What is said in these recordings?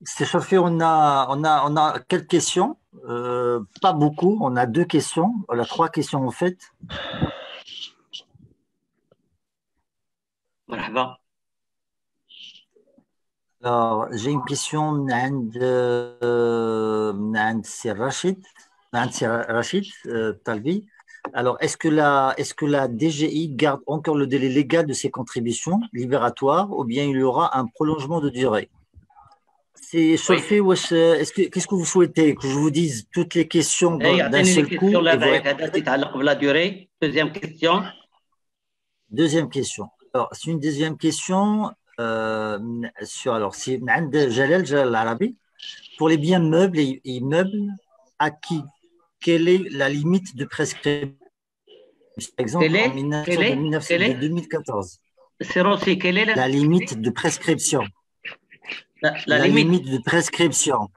C'est chauffé, on a quelques questions, pas beaucoup, on a deux questions, on a trois questions en fait. مرحبا. Alors, j'ai une question من عند سي رشيد Talbi. Alors, est-ce que la DGI garde encore le délai légal de ses contributions libératoires ou bien il y aura un prolongement de durée? C'est chauffé, qu'est-ce que vous souhaitez? Que je vous dise toutes les questions d'un seul coup et vous répondez? Deuxième question. Deuxième question. Alors, c'est une deuxième question alors, c'est Jalal Al-Arabi. Pour les biens meubles et immeubles acquis, quelle est la limite de prescription? Par exemple, en 2014. Quelle est La limite de prescription. La limite de prescription.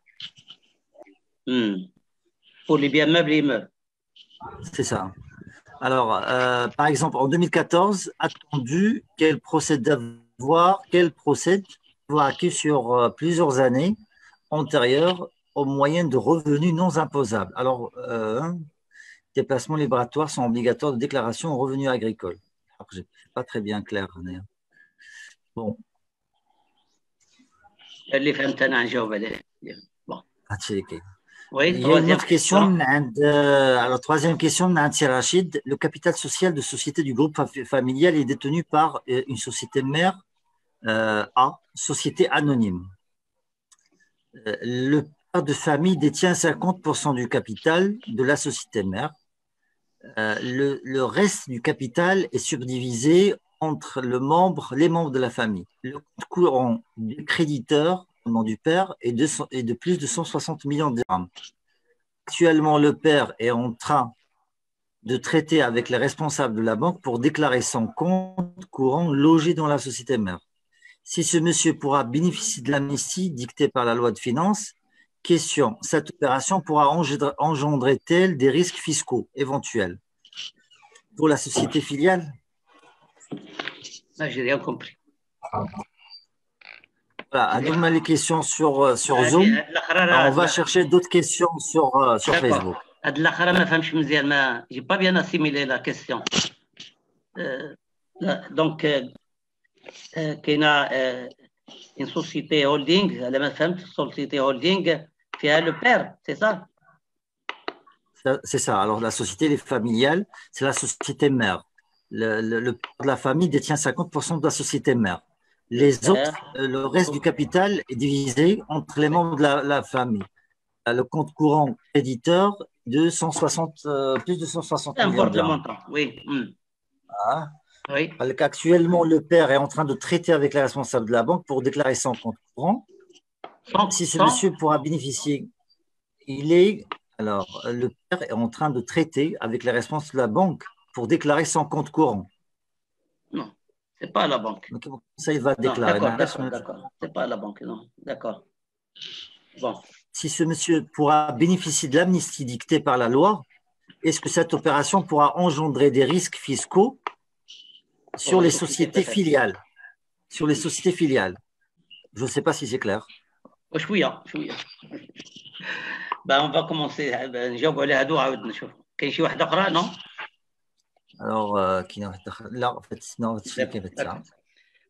Pour les biens meubles et immeubles. C'est ça. Alors, par exemple, en 2014, attendu qu'elle procède d'avoir acquis sur plusieurs années antérieures au moyen de revenus non imposables. Alors, déplacements libératoires sont obligatoires de déclaration aux revenus agricoles. Je ne suis pas très bien clair. Bon. Bon. Oui, il y a une autre question. Alors, troisième question, Nancy Rachid. Le capital social de société du groupe familial est détenu par une société mère A, société anonyme. Le père de famille détient 50% du capital de la société mère. Le reste du capital est subdivisé entre les membres de la famille. Le compte courant du créditeur au nom du père est de plus de 160 millions de dirhams. Actuellement, le père est en train de traiter avec les responsables de la banque pour déclarer son compte courant logé dans la société mère. Si ce monsieur pourra bénéficier de l'amnistie dictée par la loi de finances, question, cette opération pourra engendrer-t-elle des risques fiscaux éventuels pour la société filiale? J'ai rien compris. Voilà, nous les questions sur Zoom. On va chercher d'autres questions sur Facebook. Je n'ai pas bien assimilé la question. Donc, qu'il y a une société holding, société holding qui a le père, c'est ça? C'est ça. Alors, la société les familiale, c'est la société mère. Le père de la famille détient 50% de la société mère. Les autres, le reste du capital est divisé entre les membres de la famille. Le compte courant créditeur de plus de 160 millions de dirhams. Oui. Ah. Oui. Actuellement, le père est en train de traiter avec les responsables de la banque pour déclarer son compte courant. Si ce monsieur pourra bénéficier, alors, le père est en train de traiter avec les responsables de la banque pour déclarer son compte courant. Non, ce n'est pas la banque. Donc, ça, il va déclarer. D'accord. Ce n'est pas la banque, non. D'accord. Bon. Si ce monsieur pourra bénéficier de l'amnistie dictée par la loi, est-ce que cette opération pourra engendrer des risques fiscaux sur les sociétés filiales? Sur les sociétés filiales. Je ne sais pas si c'est clair. Oui. On va commencer.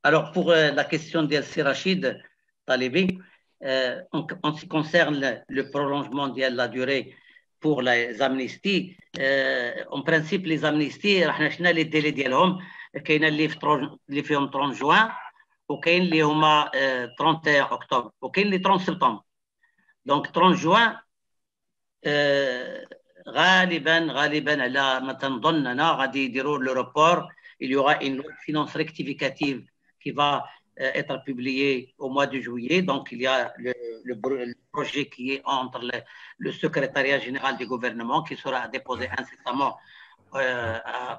Alors, pour la question d'El Rachid Talibi, en ce qui concerne le prolongement de la durée pour les amnisties, en principe, les amnisties, les délais ديالهم كاين اللي فيهم 30 juin وكاين اللي هما 31 octobre وكاين اللي 30 septembre. Donc 30 juin غالبا على ما تنظن انا غادي يديروا لو ريبور. Il y aura une finance rectificative qui va être publiée au mois de juillet. Donc il y a le projet qui est entre le secrétariat général du gouvernement qui sera déposé incessamment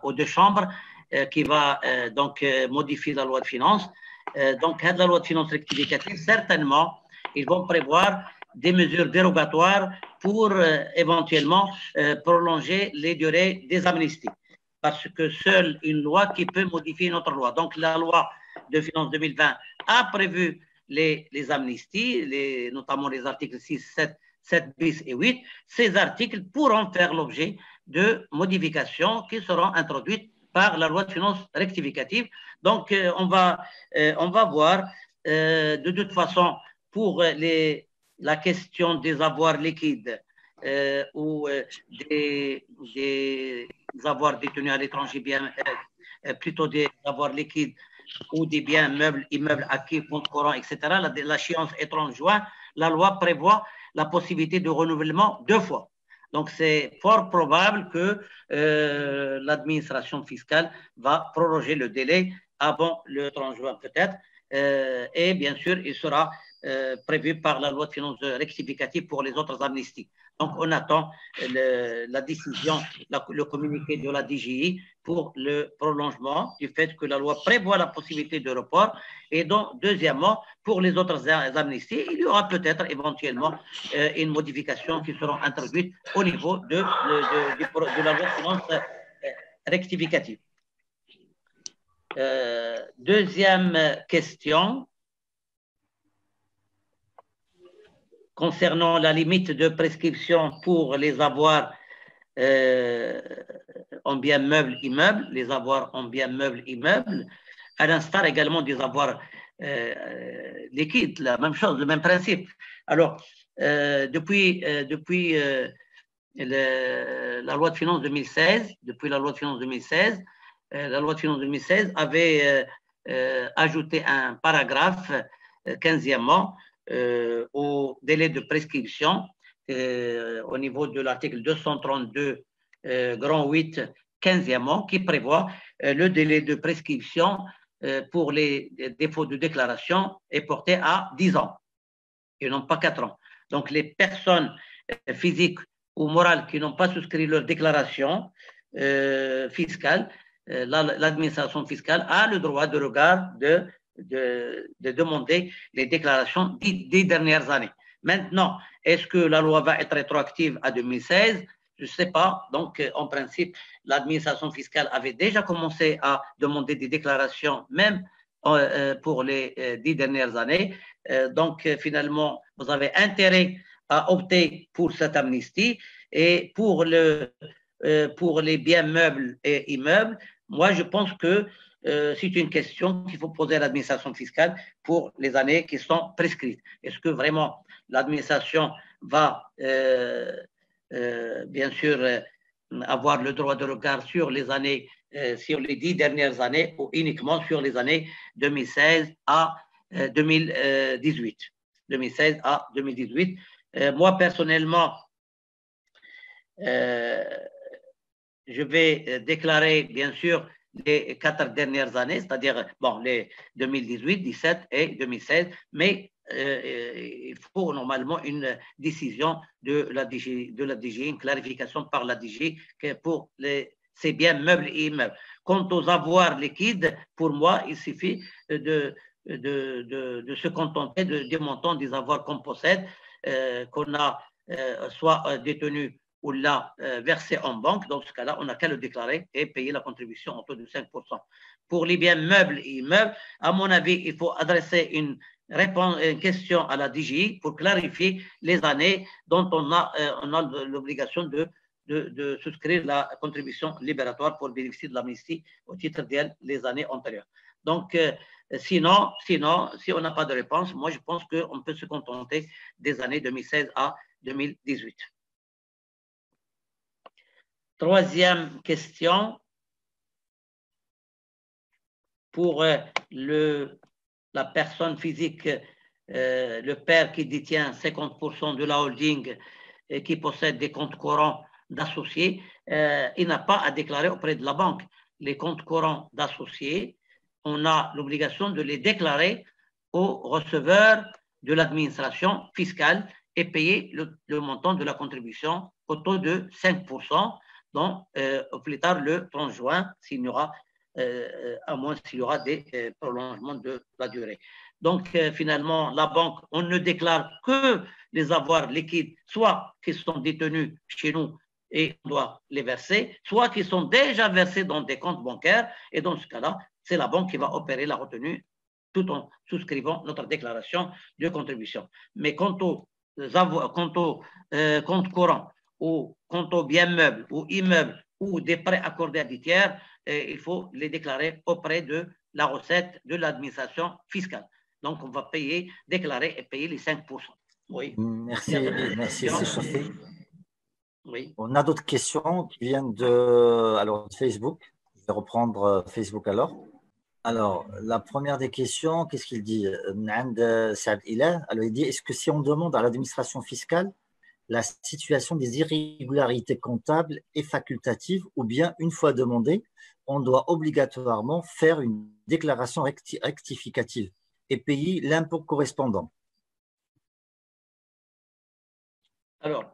aux deux chambres, qui va donc modifier la loi de finances. Donc la loi de finances rectificative, certainement ils vont prévoir des mesures dérogatoires pour éventuellement prolonger les durées des amnisties. Parce que seule une loi qui peut modifier notre loi. Donc la loi de finances 2020 a prévu les amnisties, notamment les articles 6, 7 bis et 8. Ces articles pourront faire l'objet de modifications qui seront introduites par la loi de finances rectificative. Donc, on va voir. De toute façon, pour la question des avoirs liquides ou des avoirs détenus à l'étranger, bien plutôt des avoirs liquides ou des biens meubles, immeubles acquis, compte courant, etc. La échéance est 30 juin. La loi prévoit la possibilité de renouvellement 2 fois. Donc, c'est fort probable que l'administration fiscale va proroger le délai avant le 30 juin peut-être. Et bien sûr, il sera prévu par la loi de finances rectificative pour les autres amnisties. Donc, on attend la décision, le communiqué de la DGI pour le prolongement du fait que la loi prévoit la possibilité de report. Et donc, deuxièmement, pour les autres amnisties, il y aura peut-être éventuellement une modification qui sera introduite au niveau de la loi de finances rectificative. Deuxième question concernant la limite de prescription pour les avoirs en biens meubles immeubles, les avoirs en biens meubles immeubles, à l'instar également des avoirs liquides, la même chose, le même principe. Alors, depuis la loi de finances 2016, la loi de finances 2016 avait ajouté un paragraphe 15e au délai de prescription au niveau de l'article 232 grand 8 15e qui prévoit le délai de prescription pour les défauts de déclaration est porté à 10 ans et non pas 4 ans. Donc les personnes physiques ou morales qui n'ont pas souscrit leur déclaration fiscale, l'administration fiscale a le droit de regard de demander les déclarations des dernières années. Maintenant, est-ce que la loi va être rétroactive à 2016? Je ne sais pas. Donc, en principe, l'administration fiscale avait déjà commencé à demander des déclarations, même pour les 10 dernières années. Donc, finalement, vous avez intérêt à opter pour cette amnistie. Et pour les biens meubles et immeubles, moi, je pense que c'est une question qu'il faut poser à l'administration fiscale pour les années qui sont prescrites. Est-ce que vraiment l'administration va, bien sûr, avoir le droit de regard sur les années, sur les 10 dernières années ou uniquement sur les années 2016 à 2018. 2016 à 2018. Moi, personnellement, je vais déclarer, bien sûr, les 4 dernières années, c'est-à-dire bon, les 2018, 17 et 2016, mais il faut normalement une décision de la DG, une clarification par la DG pour ces biens meubles et immeubles. Quant aux avoirs liquides, pour moi, il suffit de se contenter des montants des avoirs qu'on possède, qu'on a soit détenus ou l'a versé en banque. Dans ce cas-là, on n'a qu'à le déclarer et payer la contribution en taux de 5%. Pour les biens meubles et immeubles, à mon avis, il faut adresser une question à la DGI pour clarifier les années dont on a l'obligation de souscrire la contribution libératoire pour bénéficier de l'amnistie au titre des années antérieures. Donc, sinon, si on n'a pas de réponse, moi, je pense qu'on peut se contenter des années 2016 à 2018. Troisième question pour la personne physique, le père qui détient 50% de la holding et qui possède des comptes courants d'associés, il n'a pas à déclarer auprès de la banque. Les comptes courants d'associés, on a l'obligation de les déclarer au receveur de l'administration fiscale et payer le montant de la contribution au taux de 5%. Donc, au plus tard le 30 juin, s'il y aura, à moins s'il y aura des prolongements de la durée. Donc, finalement, la banque, on ne déclare que les avoirs liquides, soit qui sont détenus chez nous et on doit les verser, soit qui sont déjà versés dans des comptes bancaires. Et dans ce cas-là, c'est la banque qui va opérer la retenue tout en souscrivant notre déclaration de contribution. Mais quant aux comptes courants ou quant aux biens meubles ou immeubles ou des prêts accordés à des tiers, il faut les déclarer auprès de la recette de l'administration fiscale. Donc, on va déclarer et payer les 5%. Oui. Merci, c'est chauffé. Oui. On a d'autres questions qui viennent de Facebook. Je vais reprendre Facebook alors. Alors, la première des questions, qu'est-ce qu'il dit? Alors, il dit, est-ce que si on demande à l'administration fiscale, la situation des irrégularités comptables est facultative ou bien, une fois demandée, on doit obligatoirement faire une déclaration rectificative et payer l'impôt correspondant? Alors,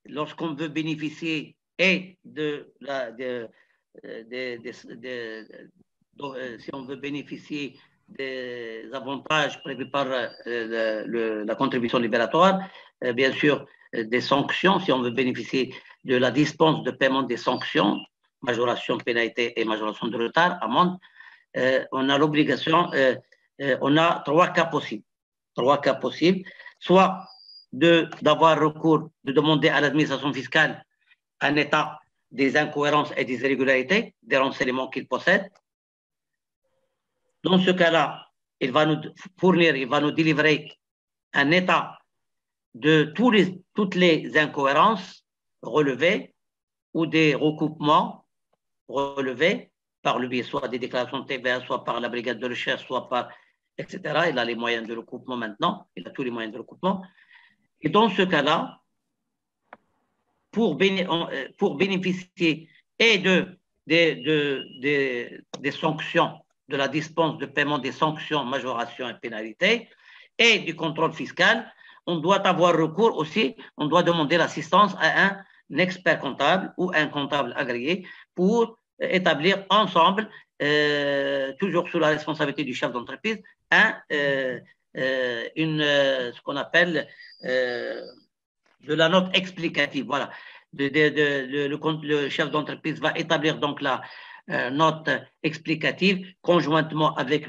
lorsqu'on veut bénéficier et si on veut bénéficier des avantages prévus par la contribution libératoire, bien sûr, des sanctions, si on veut bénéficier de la dispense de paiement des sanctions, majoration, pénalité et majoration de retard, amende, on a l'obligation, on a trois cas possibles. Soit d'avoir recours, de demander à l'administration fiscale un état des incohérences et des irrégularités, des renseignements qu'il possède. Dans ce cas-là, il va nous fournir, il va nous délivrer un état de toutes les incohérences relevées ou des recoupements relevés par le biais soit des déclarations de TVA, soit par la brigade de recherche, soit par, etc. Il a les moyens de recoupement maintenant, il a tous les moyens de recoupement. Et dans ce cas-là, pour bénéficier et des sanctions, de la dispense de paiement des sanctions, majorations et pénalités, et du contrôle fiscal, on doit avoir recours aussi, on doit demander l'assistance à un expert comptable ou un comptable agréé pour établir ensemble, toujours sous la responsabilité du chef d'entreprise, ce qu'on appelle de la note explicative. Voilà. Le chef d'entreprise va établir donc la note explicative conjointement avec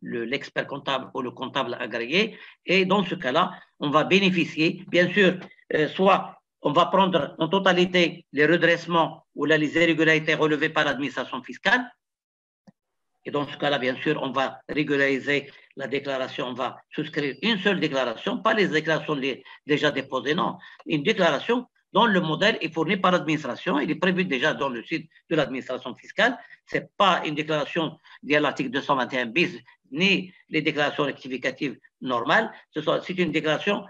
l'expert comptable ou le comptable agréé. Et dans ce cas-là, on va bénéficier, bien sûr, soit on va prendre en totalité les redressements ou les irrégularités relevées par l'administration fiscale. Et dans ce cas-là, bien sûr, on va régulariser la déclaration, on va souscrire une seule déclaration, pas les déclarations déjà déposées, non. Une déclaration dont le modèle est fourni par l'administration, il est prévu déjà dans le site de l'administration fiscale. Ce n'est pas une déclaration via l'article 221 bis, ni les déclarations rectificatives normales. C'est une déclaration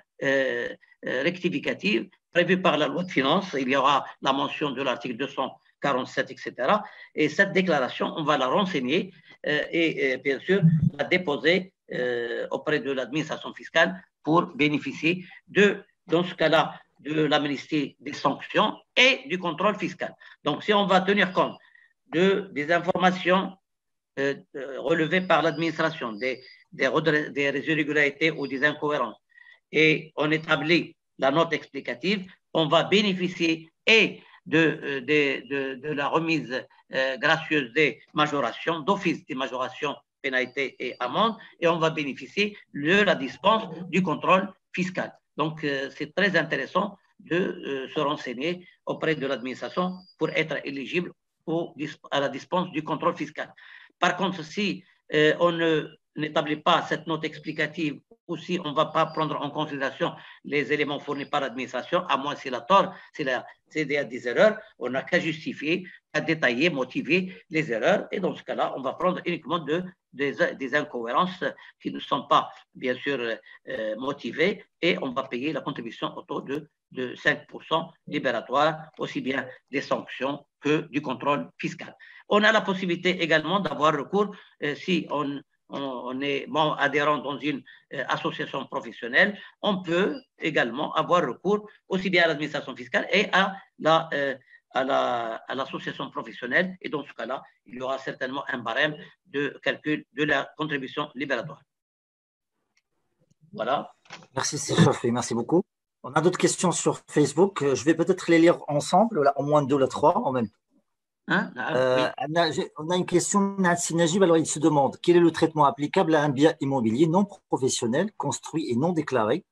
rectificative prévue par la loi de finances. Il y aura la mention de l'article 247, etc. Et cette déclaration, on va la renseigner et bien sûr la déposer auprès de l'administration fiscale pour bénéficier dans ce cas-là, de l'amnistie des sanctions et du contrôle fiscal. Donc, si on va tenir compte des informations relevées par l'administration, des irrégularités ou des incohérences, et on établit la note explicative, on va bénéficier et de la remise gracieuse des majorations, d'office des majorations, pénalités et amendes, et on va bénéficier de la dispense du contrôle fiscal. Donc, c'est très intéressant de se renseigner auprès de l'administration pour être éligible à la dispense du contrôle fiscal. Par contre, si on n'établit pas cette note explicative ou si on ne va pas prendre en considération les éléments fournis par l'administration, à moins c'est la tort, c'est des erreurs, on n'a qu'à justifier, à détailler, motiver les erreurs. Et dans ce cas-là, on va prendre uniquement des incohérences qui ne sont pas, bien sûr, motivées et on va payer la contribution au taux de 5% libératoire, aussi bien des sanctions que du contrôle fiscal. On a la possibilité également d'avoir recours si on est adhérent dans une association professionnelle, on peut également avoir recours aussi bien à l'administration fiscale et à l'association professionnelle. Et dans ce cas-là, il y aura certainement un barème de calcul de la contribution libératoire. Voilà. Merci, c'est chauffé. Merci beaucoup. On a d'autres questions sur Facebook. Je vais peut-être les lire ensemble, là, au moins deux ou trois en même temps. Hein? Oui. On a une question de Nassi Najib. Alors, il se demande quel est le traitement applicable à un bien immobilier non professionnel, construit et non déclaré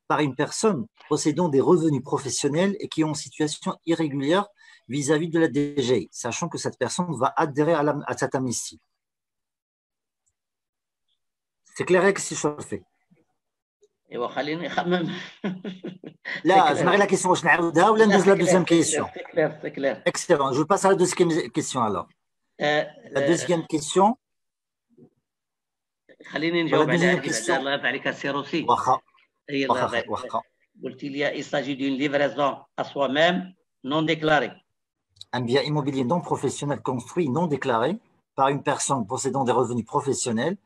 par une personne possédant des revenus professionnels et qui est en situation irrégulière vis-à-vis de la DGI, sachant que cette personne va adhérer à cette amnistie. C'est clair que c'est chauffé. ايوه خليني اخمم. Là, je m'arrête la question, je n'arrête ou la deuxième question. C'est clair. Excellent. Je passe à la deuxième question alors. La deuxième question. خليني نجاوب عليها بعدا. الله يرضى عليك السي روسي. هي قلت لي il s'agit d'une livraison à soi-même non déclarée. Un bien immobilier non professionnel construit non déclaré par une personne possédant des revenus professionnels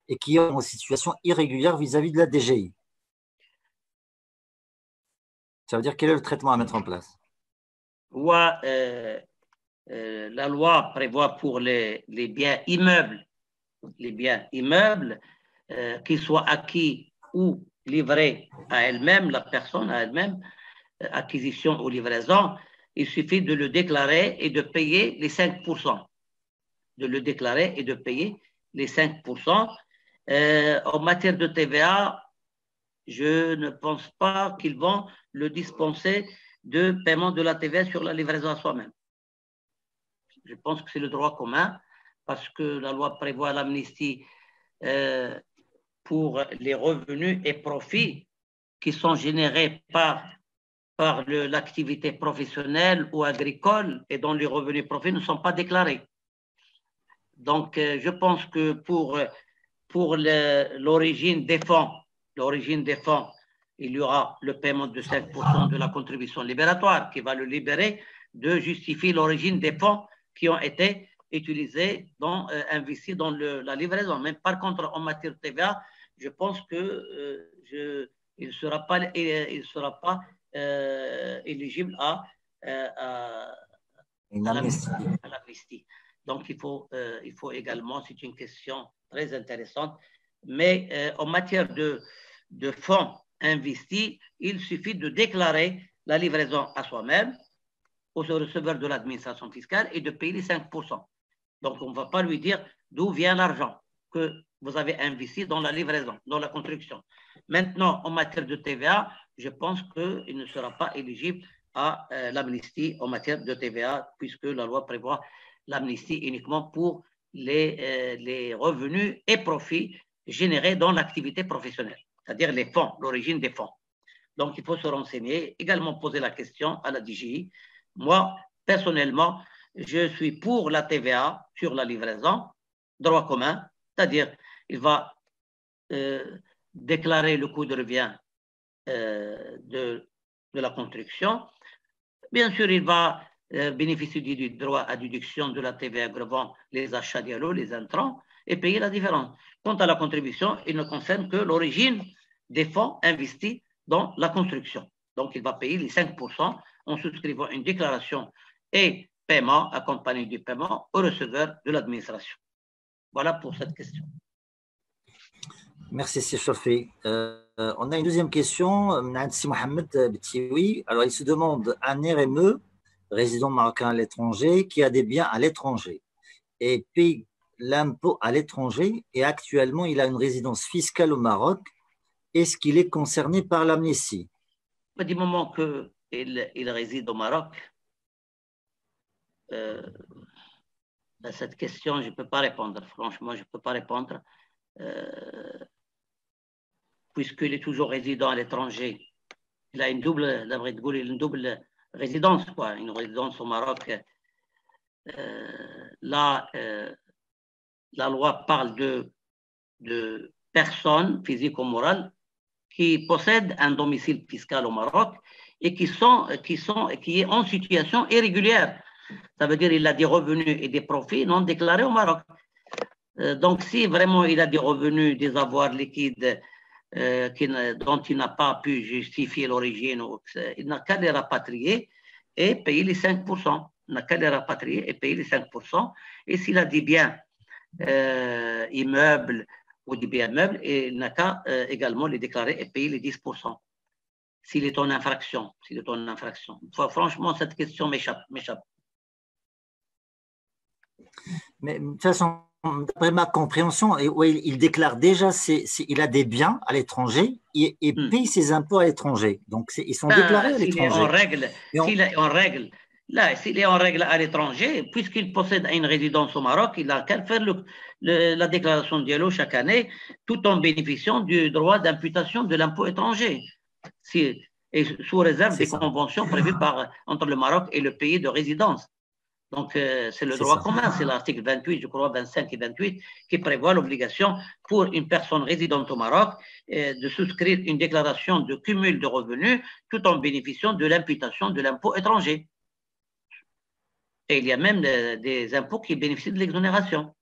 et qui est en situation irrégulière vis-à-vis de la DGI. Ça veut dire quel est le traitement à mettre en place? La loi prévoit pour les biens immeubles, qu'ils soient acquis ou livrés à elle-même, la personne à elle-même, acquisition ou livraison, il suffit de le déclarer et de payer les 5%. De le déclarer et de payer les 5%. En matière de TVA, je ne pense pas qu'ils vont le dispenser de paiement de la TVA sur la livraison à soi-même. Je pense que c'est le droit commun parce que la loi prévoit l'amnistie pour les revenus et profits qui sont générés par l'activité professionnelle ou agricole et dont les revenus et profits ne sont pas déclarés. Donc, je pense que pour l'origine des fonds, il y aura le paiement de 5% de la contribution libératoire qui va le libérer de justifier l'origine des fonds qui ont été utilisés, investis dans la livraison. Mais par contre, en matière de TVA, je pense que il ne sera pas éligible à l'amnistie. Donc, il faut également, c'est une question très intéressante, mais en matière de fonds investis, il suffit de déclarer la livraison à soi-même, au receveur de l'administration fiscale et de payer les 5%. Donc, on ne va pas lui dire d'où vient l'argent que vous avez investi dans la livraison, dans la construction. Maintenant, en matière de TVA, je pense qu'il ne sera pas éligible à l'amnistie en matière de TVA, puisque la loi prévoit l'amnistie uniquement pour les revenus et profits générés dans l'activité professionnelle, c'est-à-dire les fonds, l'origine des fonds. Donc, il faut se renseigner, également poser la question à la DGI. Moi, personnellement, je suis pour la TVA sur la livraison, droit commun, c'est-à-dire il va déclarer le coût de revient de la construction. Bien sûr, il va bénéficier du droit à déduction de la TVA grevant les achats d'IALO, les intrants, et payer la différence. Quant à la contribution, il ne concerne que l'origine des fonds investis dans la construction. Donc, il va payer les 5% en souscrivant une déclaration et paiement accompagné du paiement au receveur de l'administration. Voilà pour cette question. Merci, c'est chauffé. On a une deuxième question, Nancy Mohamed Betioui. Alors, il se demande un RME, résident marocain à l'étranger, qui a des biens à l'étranger et paye l'impôt à l'étranger et actuellement, il a une résidence fiscale au Maroc. Est-ce qu'il est concerné par l'amnistie? Du moment qu'il réside au Maroc, à cette question, je ne peux pas répondre. Franchement, je ne peux pas répondre. Puisqu'il est toujours résident à l'étranger. Il a une double résidence, quoi, une résidence au Maroc. Là, la loi parle de personnes physiques ou morales qui possèdent un domicile fiscal au Maroc et qui est en situation irrégulière. Ça veut dire qu'il a des revenus et des profits non déclarés au Maroc. Donc, si vraiment il a des revenus, des avoirs liquides dont il n'a pas pu justifier l'origine, il n'a qu'à les rapatrier et payer les 5%. Il n'a qu'à les rapatrier et payer les 5%. Et s'il a des biens immeubles ou des biens meubles, il n'a qu'à également les déclarer et payer les 10%. s'il est en infraction. Franchement, cette question m'échappe. Mais de toute façon, d'après ma compréhension, il déclare déjà, il a des biens à l'étranger et paye ses impôts à l'étranger. Donc, ils sont déclarés à l'étranger. S'il est en règle à l'étranger, puisqu'il possède une résidence au Maroc, il n'a qu'à faire la déclaration de dialogue chaque année, tout en bénéficiant du droit d'imputation de l'impôt étranger. Et sous réserve des conventions prévues entre le Maroc et le pays de résidence. Donc, c'est le droit commun, c'est l'article 28, je crois, 25 et 28, qui prévoit l'obligation pour une personne résidente au Maroc de souscrire une déclaration de cumul de revenus tout en bénéficiant de l'imputation de l'impôt étranger. Et il y a même des impôts qui bénéficient de l'exonération.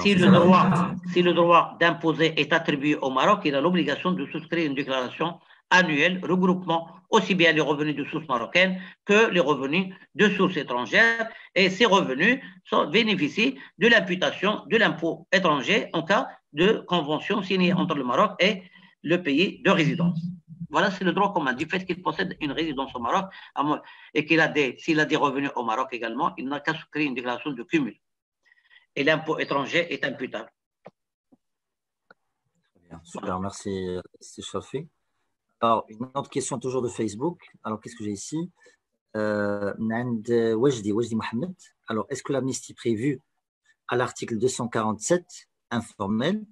Si le droit d'imposer est attribué au Maroc, il a l'obligation de souscrire une déclaration annuelle regroupement aussi bien les revenus de source marocaine que les revenus de source étrangère. Et ces revenus bénéficient de l'imputation de l'impôt étranger en cas de convention signée entre le Maroc et le pays de résidence. Voilà, c'est le droit commun. Du fait qu'il possède une résidence au Maroc et s'il a des revenus au Maroc également, il n'a qu'à souscrire une déclaration de cumul. Et l'impôt étranger est imputable. Bien, super, merci, Chafi. Alors, une autre question toujours de Facebook. Alors, qu'est-ce que j'ai ici? Wajdi Mohamed. Alors, est-ce que l'amnistie prévue à l'article 247 informel,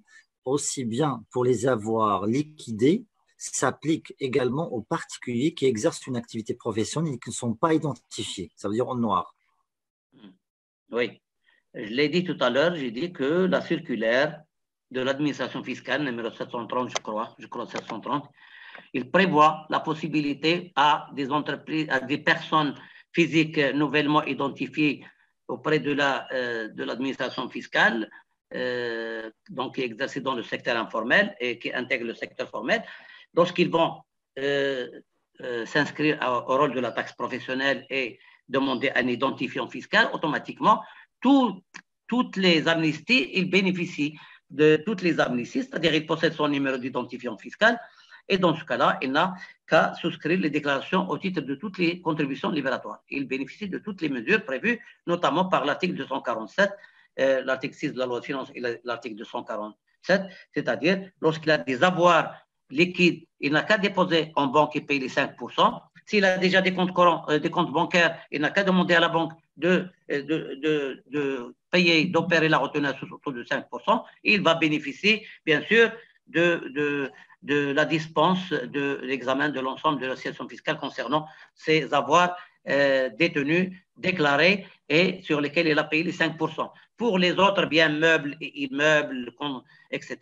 aussi bien pour les avoirs liquidés, s'applique également aux particuliers qui exercent une activité professionnelle et qui ne sont pas identifiés, ça veut dire en noir? Oui, je l'ai dit tout à l'heure, j'ai dit que la circulaire de l'administration fiscale, numéro 730, je crois 730, il prévoit la possibilité à des entreprises, à des personnes physiques nouvellement identifiées auprès de l'administration fiscale, donc qui exercent dans le secteur informel et qui intègrent le secteur formel, lorsqu'ils vont s'inscrire au rôle de la taxe professionnelle et demander un identifiant fiscal, automatiquement, toutes les amnisties, ils bénéficient de toutes les amnisties, c'est-à-dire ils possèdent son numéro d'identifiant fiscal, et dans ce cas-là, il n'a qu'à souscrire les déclarations au titre de toutes les contributions libératoires. Il bénéficie de toutes les mesures prévues, notamment par l'article 247, l'article 6 de la loi de finances et l'article 247, c'est-à-dire lorsqu'il a des avoirs liquides, il n'a qu'à déposer en banque et payer les 5%. S'il a déjà des comptes courants, des comptes bancaires, il n'a qu'à demander à la banque de payer, d'opérer la retenue à sous-taux de 5%. Et il va bénéficier, bien sûr, de la dispense de l'examen de l'ensemble de l'assiette fiscale concernant ces avoirs détenus, déclarés et sur lesquels il a payé les 5%. Pour les autres biens meubles et immeubles, etc.,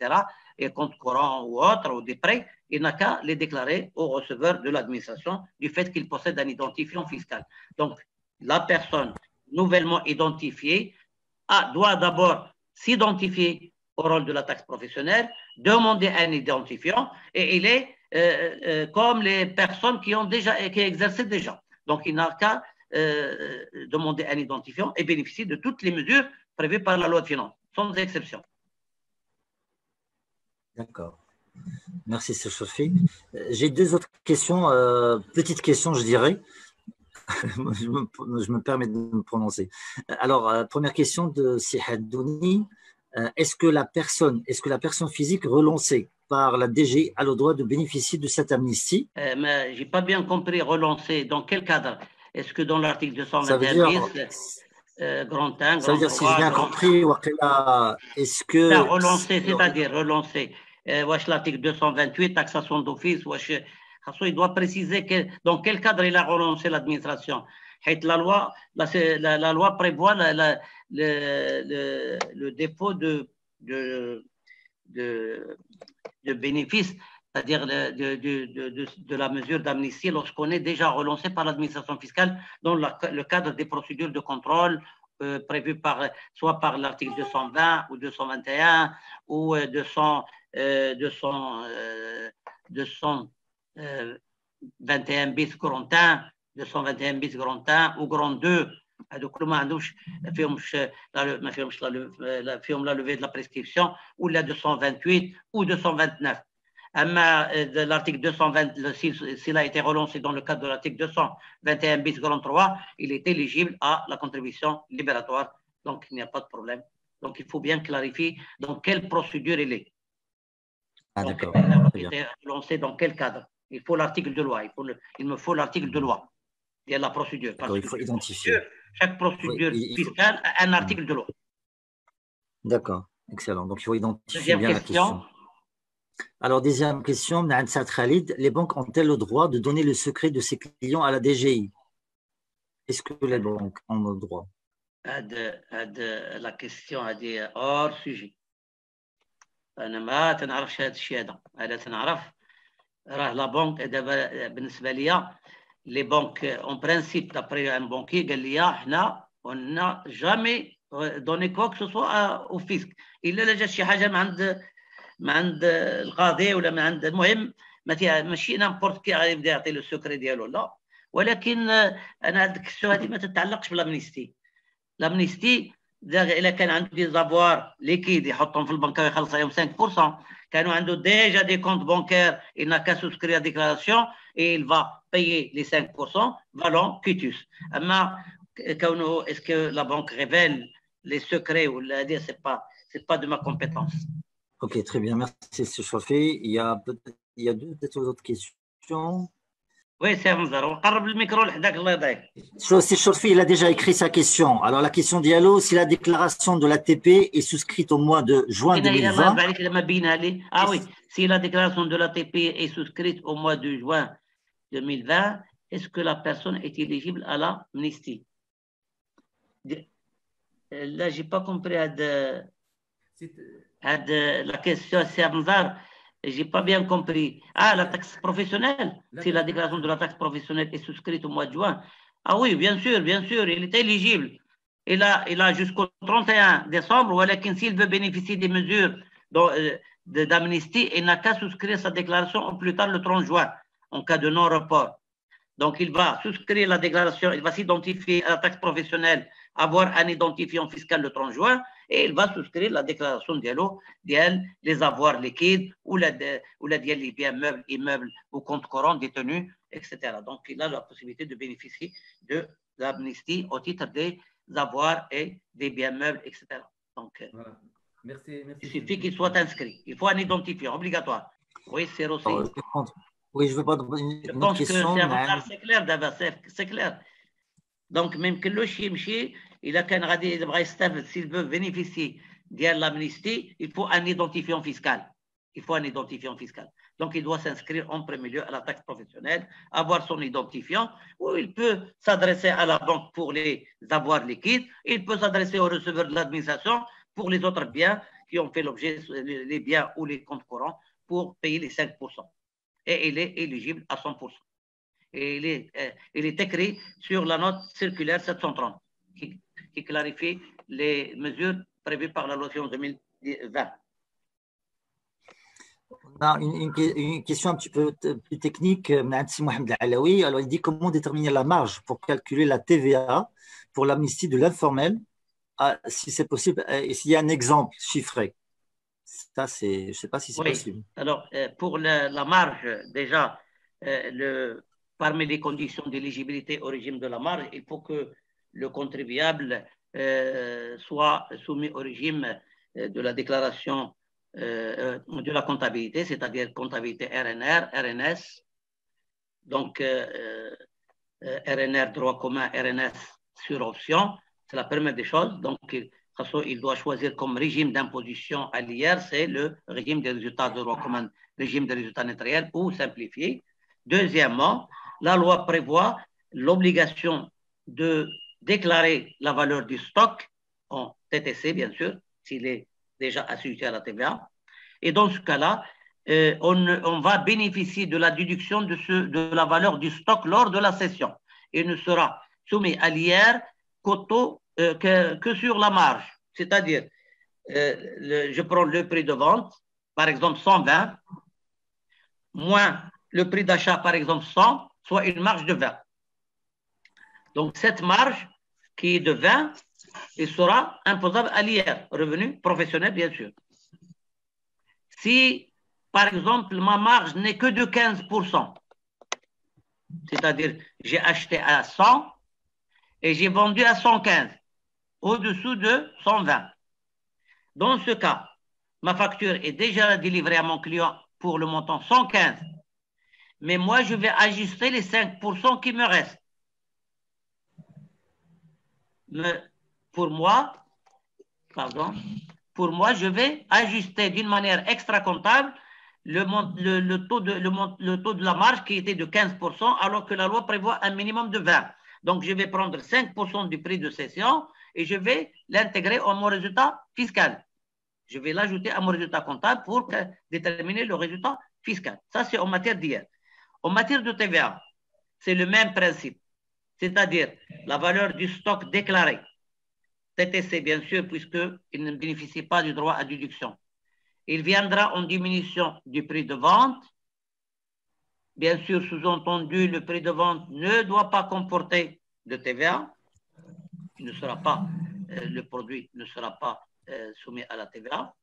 et comptes courants ou autres, ou des prêts, il n'a qu'à les déclarer au receveur de l'administration du fait qu'il possède un identifiant fiscal. Donc, la personne nouvellement identifiée doit d'abord s'identifier au rôle de la taxe professionnelle, demander un identifiant, et il est comme les personnes qui exerçaient déjà. Donc, il n'a qu'à demander un identifiant et bénéficier de toutes les mesures prévues par la loi de finances, sans exception. D'accord. Merci, Sophie. J'ai deux autres questions, petites questions, je dirais. je me permets de me prononcer. Alors, première question de Sihad Douni. Est-ce que la personne physique relancée par la DG a le droit de bénéficier de cette amnistie? Mais je n'ai pas bien compris, relancée. Dans quel cadre? Est-ce que dans l'article 221 bis, grand 1, ça veut dire, si j'ai bien compris, est-ce que… Relancer, c'est-à-dire relancer. L'article 228, taxation d'office, il doit préciser dans quel cadre il a relancé l'administration. La loi prévoit le dépôt de bénéfice, c'est-à-dire de la mesure d'amnistie lorsqu'on est déjà relancé par l'administration fiscale dans le cadre des procédures de contrôle prévues soit par l'article 220 ou 221 ou 221 bis grand 1, 221 bis grand 1 ou grand 2. Donc, ما عندوش فيهم la levée de la prescription ou la 228 ou 229. L'article 220, s'il a été relancé dans le cadre de l'article 221 bis 3, il est éligible à la contribution libératoire. Donc, il n'y a pas de problème. Donc, il faut bien clarifier dans quelle procédure il est. Donc, il a été lancé dans quel cadre? Il faut l'article de loi. Il me faut l'article de loi. Il y a la procédure. Parce il faut identifier. Chaque procédure fiscale a un article de loi. D'accord, excellent. Donc, il faut identifier bien la question. Alors, deuxième question, Saad Khalid, les banques ont-elles le droit de donner le secret de ses clients à la DGI? Est-ce que les banques ont le droit? La question est hors sujet. أنا ما تنعرفش هذا الشيء هذا. أنا تنعرف راه لا بنك دابا بالنسبة ليا لي بنك اون برانسيب دابري ان بونكي قال لي حنا on جامي دوني كوا كو سوا او فيسك الا جات شي حاجه من عند القاضي ولا من عند المهم ماشي نامبورت كي غادي يبدا يعطي له السكري ديالو لا ولكن انا هذيك السو هذه ما تتعلقش بالامنيستي. الامنيستي الا كان عنده دي زافوار ليكيد يحطهم في البنكه ويخلص عليهم 5%. كانوا عنده ديجا دي كونت بانكير il n'a qu'à souscrire la déclaration et il va payer les 5% valon quitus. اما كونه est-ce que la banque révèle les secrets ou la dire c'est pas de ma compétence. Ok, très bien, merci M. Chauffé. Il y a peut-être d'autres questions. Oui, c'est Hamza. قرب الميكرو لحداك الله يضيق. M. Chauffé, il a déjà écrit sa question. Alors, la question Diallo, si la déclaration de l'ATP est souscrite au mois de juin 2020. Ah oui, si la déclaration de l'ATP est souscrite au mois de juin 2020, est-ce que la personne est éligible à l'amnistie? Là, je n'ai pas compris la question, c'est Hamza. Je n'ai pas bien compris. Ah, la taxe professionnelle. Si la déclaration de la taxe professionnelle est souscrite au mois de juin. Ah oui, bien sûr, il est éligible. Il a jusqu'au 31 décembre, ou s'il veut bénéficier des mesures d'amnistie, il n'a qu'à souscrire sa déclaration au plus tard le 30 juin, en cas de non-report. Donc, il va souscrire la déclaration, il va s'identifier à la taxe professionnelle, avoir un identifiant fiscal le 30 juin, et il va souscrire la déclaration les avoirs liquides ou les biens meubles, immeubles ou comptes courants détenus, etc. Donc, il a la possibilité de bénéficier de l'amnistie au titre des avoirs et des biens meubles, etc. Donc, voilà. Merci. Il suffit qu'il soit inscrit. Il faut un identifiant obligatoire. Oui, c'est aussi. Oui, je veux pas une autre question. C'est clair, d'abord, c'est clair. Donc, même que le chimchi, il a qu'un radis, s'il veut bénéficier de l'amnistie, il faut un identifiant fiscal. Donc, il doit s'inscrire en premier lieu à la taxe professionnelle, avoir son identifiant, ou il peut s'adresser à la banque pour les avoirs liquides, il peut s'adresser au receveur de l'administration pour les autres biens qui ont fait l'objet, les biens ou les comptes courants, pour payer les 5%. Et il est éligible à 100%. Et il est écrit sur la note circulaire 730 qui clarifie les mesures prévues par la loi 2020. On a une question un petit peu plus technique. Mohamed Alaoui, alors il dit comment déterminer la marge pour calculer la TVA pour l'amnistie de l'informel, si c'est possible, et s'il y a un exemple chiffré. Ça, je ne sais pas si c'est possible. Alors, pour la marge, déjà, parmi les conditions d'éligibilité au régime de la marge, il faut que le contribuable soit soumis au régime de la déclaration de la comptabilité, c'est-à-dire comptabilité RNR, RNS, donc RNR droit commun, RNS sur option, c'est la première des choses. Donc, il doit choisir comme régime d'imposition à l'IR, c'est le régime des résultats de droit commun, régime des résultats nets réels ou simplifié. Deuxièmement, la loi prévoit l'obligation de déclarer la valeur du stock en TTC, bien sûr, s'il est déjà assujetti à la TVA. Et dans ce cas-là, on va bénéficier de la déduction de la valeur du stock lors de la cession. Il ne sera soumis à l'IR que sur la marge. C'est-à-dire, je prends le prix de vente, par exemple 120, moins le prix d'achat, par exemple 100, soit une marge de 20. Donc, cette marge qui est de 20, il sera imposable à l'IR, revenu professionnel, bien sûr. Si par exemple, ma marge n'est que de 15%. C'est-à-dire, j'ai acheté à 100 et j'ai vendu à 115, au-dessous de 120. Dans ce cas, ma facture est déjà délivrée à mon client pour le montant 115. Mais moi, je vais ajuster les 5% qui me restent. Pour moi, je vais ajuster d'une manière extra-comptable le taux de la marge qui était de 15%, alors que la loi prévoit un minimum de 20%. Donc, je vais prendre 5% du prix de cession et je vais l'intégrer à mon résultat fiscal. Je vais l'ajouter à mon résultat comptable pour déterminer le résultat fiscal. Ça, c'est en matière d'IR. En matière de TVA, c'est le même principe, c'est-à-dire la valeur du stock déclaré. TTC, bien sûr, puisqu'il ne bénéficie pas du droit à déduction. Il viendra en diminution du prix de vente. Bien sûr, sous-entendu, le prix de vente ne doit pas comporter de TVA. Il ne sera pas, le produit ne sera pas soumis à la TVA.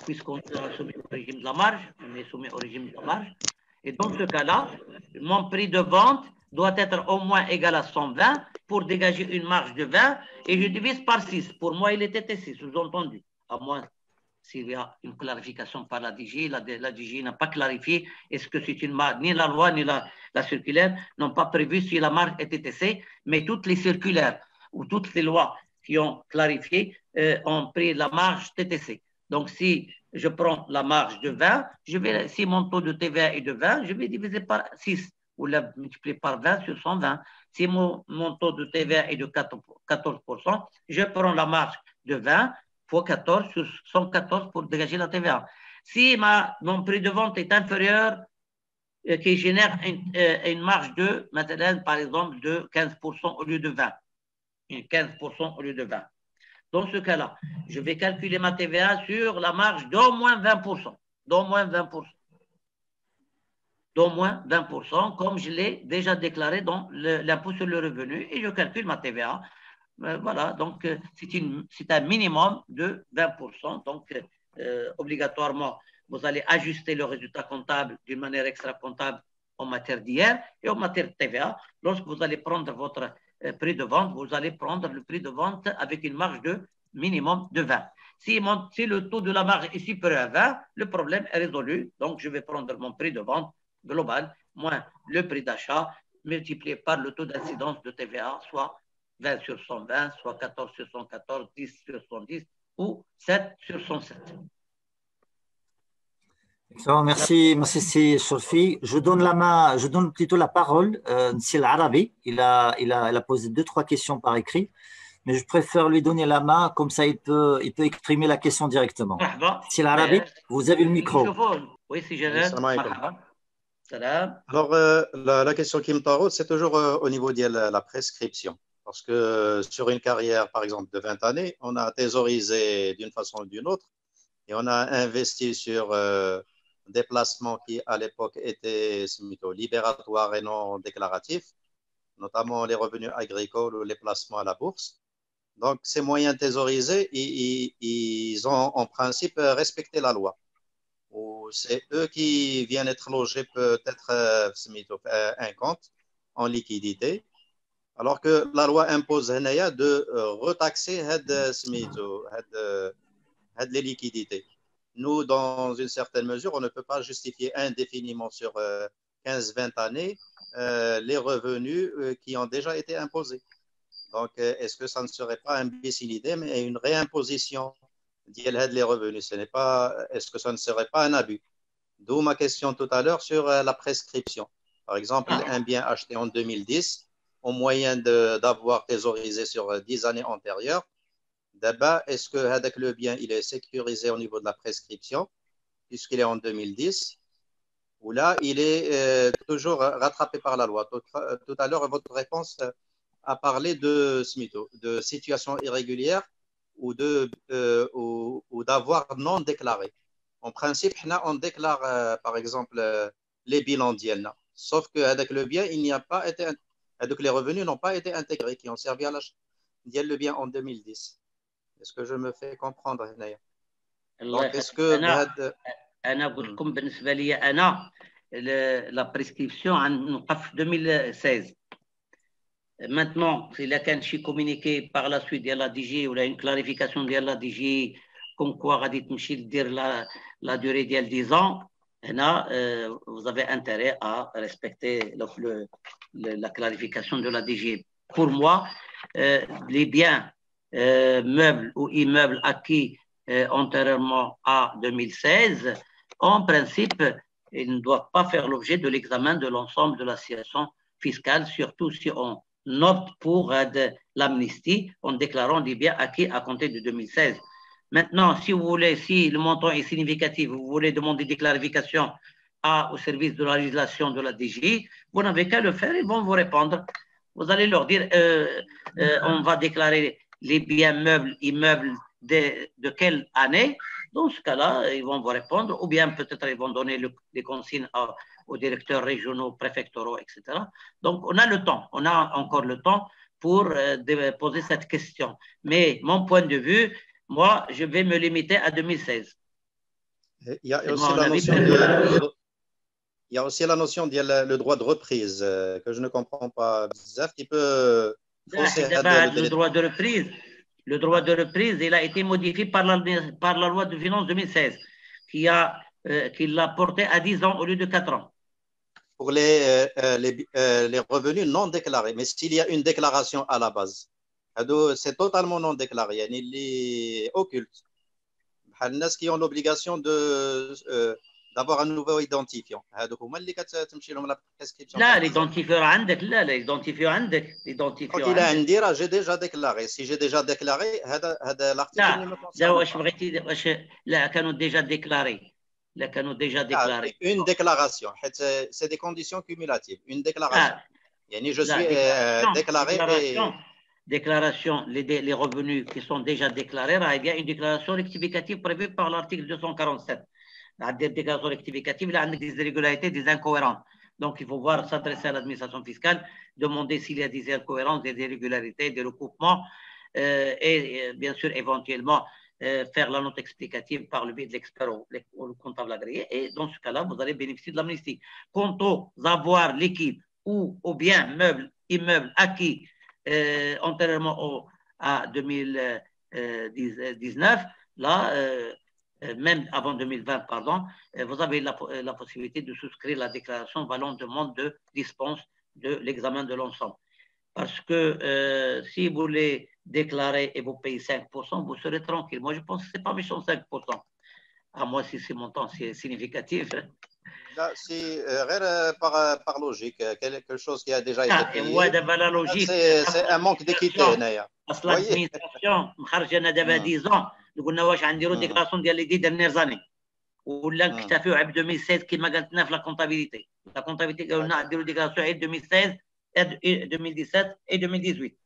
Puisqu'on est soumis au régime de la marge, on est soumis au régime de la marge. Et dans ce cas-là, mon prix de vente doit être au moins égal à 120 pour dégager une marge de 20 et je divise par 6. Pour moi, il est TTC, sous-entendu. À moins s'il y a une clarification par la DG, la DG n'a pas clarifié est-ce que c'est une marge, ni la loi ni la circulaire n'ont pas prévu si la marge est TTC, mais toutes les circulaires ou toutes les lois qui ont clarifié ont pris la marge TTC. Donc, si je prends la marge de 20, si mon taux de TVA est de 20, je vais diviser par 6 ou la multiplier par 20 sur 120. Si mon taux de TVA est de 14%, je prends la marge de 20 fois 14 sur 114 pour dégager la TVA. Si mon prix de vente est inférieur, qui génère une marge de, maintenant, par exemple, de 15% au lieu de 20. 15% au lieu de 20. Dans ce cas-là, je vais calculer ma TVA sur la marge d'au moins 20%. D'au moins 20%. D'au moins 20%, comme je l'ai déjà déclaré dans l'impôt sur le revenu, et je calcule ma TVA. Voilà, donc c'est un minimum de 20%. Donc, obligatoirement, vous allez ajuster le résultat comptable d'une manière extra-comptable en matière d'IR et en matière de TVA. Lorsque vous allez prendre votre prix de vente, vous allez prendre le prix de vente avec une marge de minimum de 20. Si le taux de la marge est supérieur à 20, le problème est résolu. Donc, je vais prendre mon prix de vente global moins le prix d'achat multiplié par le taux d'incidence de TVA, soit 20 sur 120, soit 14 sur 114, 10 sur 110 ou 7 sur 107. Excellent, merci Sophie. Je donne plutôt la parole à Nsil Arabi. Il a posé 2-3 questions par écrit, mais je préfère lui donner la main, comme ça il peut exprimer la question directement. Nsil Arabi, vous avez le micro. Oui, si j'ai Alors, la question qui me taraude, c'est toujours au niveau de la prescription. Parce que sur une carrière, par exemple, de 20 années, on a thésaurisé d'une façon ou d'une autre et on a investi sur des placements qui, à l'époque, étaient libératoires et non déclaratifs, notamment les revenus agricoles ou les placements à la bourse. Donc, ces moyens thésaurisés, ils ont en principe respecté la loi. C'est eux qui viennent être logés peut-être un compte en liquidité, alors que la loi impose de retaxer les liquidités. Nous, dans une certaine mesure, on ne peut pas justifier indéfiniment sur 15-20 années les revenus qui ont déjà été imposés. Donc, est-ce que ça ne serait pas un bis in idem et une réimposition les revenus? Est-ce que ça ne serait pas un abus? D'où ma question tout à l'heure sur la prescription. Par exemple, un bien acheté en 2010, au moyen d'avoir thésaurisé sur 10 années antérieures, d'abord, est-ce que le bien il est sécurisé au niveau de la prescription, puisqu'il est en 2010, ou là, il est toujours rattrapé par la loi? Tout à l'heure, votre réponse a parlé de situation irrégulière ou d'avoir non déclaré. En principe, on déclare, par exemple, les bilans d'IELNA. Sauf qu'avec le bien, il n'y a pas été, avec les revenus n'ont pas été intégrés, qui ont servi à l'achat d'IEL le bien en 2010. Est-ce que je me fais comprendre, Naya? الله Donc, est-ce يخليك. que انا قلت لكم بالنسبه لي انا لا بريسكريبسيون عن نوقف 2016. Maintenant, s'il y a qu'un chi communiqué par la suite de la DG ou une clarification de la DG comme quoi غادي تمشي dire la durée de 10 ans, vous avez intérêt à respecter la clarification de la DG. Pour moi, les biens meubles ou immeubles acquis antérieurement à 2016, en principe, ils ne doivent pas faire l'objet de l'examen de l'ensemble de la situation fiscale, surtout si on opte pour l'amnistie en déclarant des biens acquis à compter de 2016. Maintenant, si vous voulez, si le montant est significatif, vous voulez demander des clarifications au service de la législation de la DGI, vous n'avez qu'à le faire, ils vont vous répondre. Vous allez leur dire, on va déclarer les biens meubles, immeubles de quelle année. Dans ce cas-là, ils vont vous répondre, ou bien peut-être ils vont donner les consignes aux directeurs régionaux, préfectoraux, etc. Donc, on a le temps, on a encore le temps pour poser cette question. Mais mon point de vue, moi, je vais me limiter à 2016. Il y a aussi la notion il y a aussi la notion le droit de reprise que je ne comprends pas. Qui peut le droit de reprise. Le droit de reprise, il a été modifié par la loi de finances 2016, qui l'a porté à 10 ans au lieu de 4 ans. Pour les revenus non déclarés, mais s'il y a une déclaration à la base, c'est totalement non déclaré, il est occulte. Les gens qui ont l'obligation d'avoir un nouveau identifiant. لا l'identifiant عندك j'ai déjà déclaré. Si j'ai déjà déclaré, l'article لا كانوا déjà déclarés. Une déclaration, c'est des conditions cumulatives. Une déclaration. Je suis déclaré. Déclaration, les revenus qui sont déjà déclarés, il y a une déclaration rectificative prévue par l'article 247. La déclaration rectificative, il y a des irrégularités, des incohérences. Donc, il faut voir, s'adresser à l'administration fiscale, demander s'il y a des incohérences, des irrégularités, des recoupements, et bien sûr, éventuellement, faire la note explicative par le biais de l'expert ou le comptable agréé. Et dans ce cas-là, vous allez bénéficier de l'amnistie. Quant aux avoirs liquides ou aux biens meubles, immeubles acquis antérieurement à 2019, là, même avant 2020, pardon, vous avez la possibilité de souscrire la déclaration valant demande de dispense de l'examen de l'ensemble. Parce que si vous les déclarez et vous payez 5%, vous serez tranquille. Moi, je pense que ce n'est pas méchant 5%. À moi, si ce montant c'est significatif. Là, c'est par logique, quelque chose qui a déjà été payé. C'est un manque d'équité. L'administration, خرجنا دابا 10 ans, قلنا واش غنديروا ديكلاراسيون ديال لي 10 dernières années. ولا نكتفيو على 2016 كما قالت لنا في لا كونتابيليتي. لا كونتابيليتي قالوا لنا نديروا ديكلاراسيون على 2016, 2017 et 2018.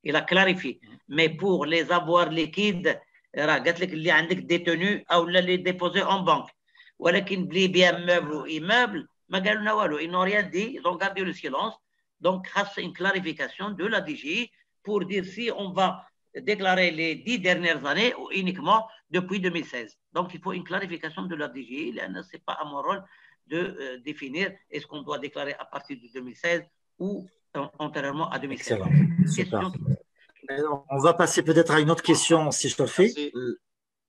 Il a clarifié. Mais pour les avoirs liquides, راه قالت لك اللي عندك détenu او اللي déposé en banque. ولكن بلي بيان مeuble ou immeuble ما قالوا لنا والو. Ils n'ont rien dit, ils ont gardé le silence. Donc, c'est une clarification de la DGI pour dire si on va déclarer les 10 dernières années ou uniquement depuis 2016. Donc, il faut une clarification de la DGI. Ce n'est pas à mon rôle de définir est-ce qu'on doit déclarer à partir de 2016 ou antérieurement à 2016. Super. On va passer peut-être à une autre question, si je te le fais.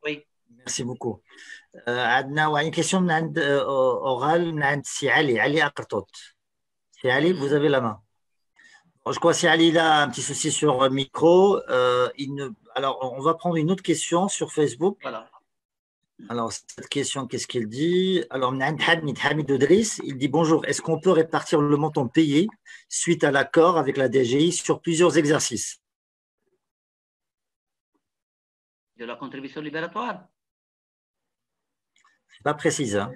Oui. Merci beaucoup. عندنا une question orale من عند سي علي أقرطوط. سي علي, vous avez la main. Je crois que si Ali a un petit souci sur le micro, alors on va prendre une autre question sur Facebook. Voilà. Alors cette question, qu'est-ce qu'il dit? Alors Hamid Odris, il dit bonjour, est-ce qu'on peut répartir le montant payé suite à l'accord avec la DGI sur plusieurs exercices? De la contribution libératoire? C'est pas précis, hein?